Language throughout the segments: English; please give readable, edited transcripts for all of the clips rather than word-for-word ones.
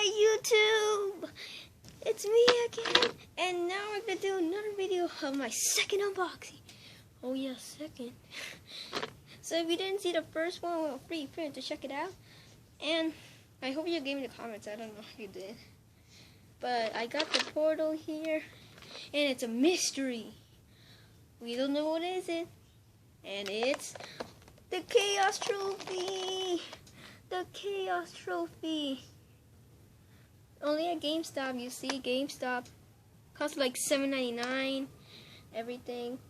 Hi YouTube! It's me again, and now we're gonna do another video of my second unboxing. Oh yeah, second. So if you didn't see the first one, well, free to check it out. And I hope you gave me the comments. I don't know if you did. But I got the portal here, and it's a mystery. We don't know what is it. And it's the Chaos Trophy! The Chaos Trophy! Only at GameStop, you see, GameStop. Costs like $7.99, everything.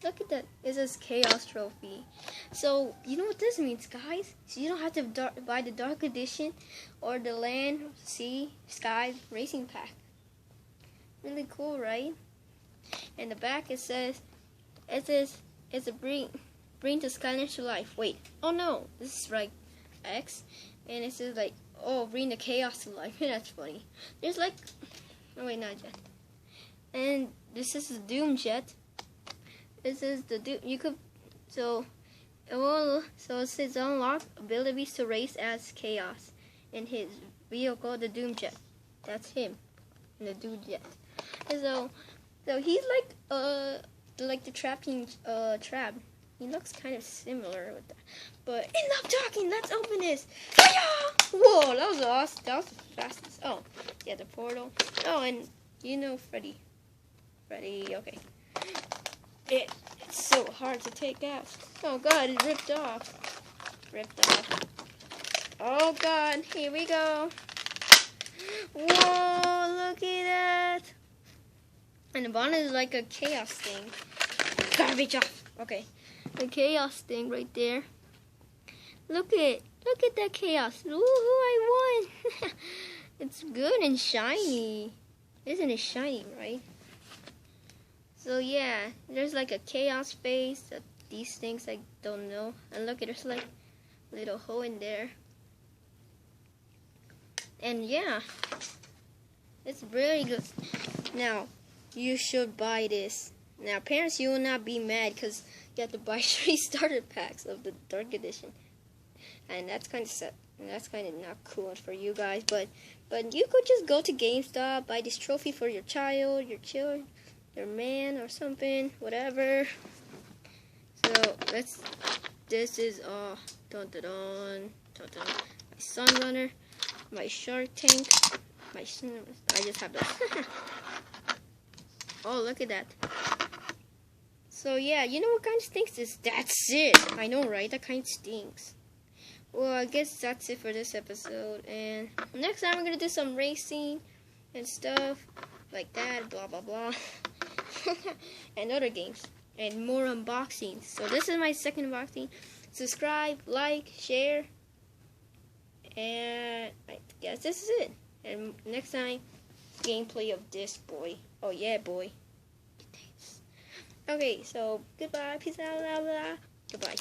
Look at that, it says Chaos Trophy. So, you know what this means, guys? So you don't have to buy the Dark Edition or the Land, Sea, Sky Racing Pack. Really cool, right? And the back it says it's a bring the Skylander to life. Wait, oh no, this is like X, and it says like, oh, bring the chaos to life. That's funny. There's like, oh wait, not jet. And this is the Doom jet. This is the Doom. You could so it says unlock abilities to race as chaos in his vehicle, the Doom jet. That's him, in the Doom jet. And so he's like the trapping trap. He looks kind of similar with that. But enough talking, let's open this. Whoa, that was awesome. That was the fastest. Oh, yeah, the portal. Oh, and you know Freddy. Okay. It's so hard to take out. Oh god, it ripped off. Oh god, here we go. Whoa, look at that. And the bottom is like a chaos thing. Garbage off. Okay. The chaos thing right there. Look at that chaos. Ooh, I won. It's good and shiny. Isn't it shiny, right? So yeah, there's like a chaos face. These things I don't know. And look, there's like a little hole in there. And yeah, it's really good. Now, you should buy this. Now, parents, you will not be mad because you have to buy 3 starter packs of the Dark Edition, and that's kind of sad. And that's kind of not cool for you guys. But you could just go to GameStop, buy this trophy for your child, your man, or something, whatever. So this is my Sun Runner, my Shark Tank, I just have those. Oh, look at that. So yeah, you know what kind of stinks this? That's it. I know, right? That kind of stinks. Well, I guess that's it for this episode. And next time we're going to do some racing and stuff like that, blah, blah, blah. And other games. And more unboxings. So this is my second unboxing. Subscribe, like, share. And I guess this is it. And next time, gameplay of this boy. Oh yeah, boy. Okay, so goodbye, peace out, blah, blah. Goodbye.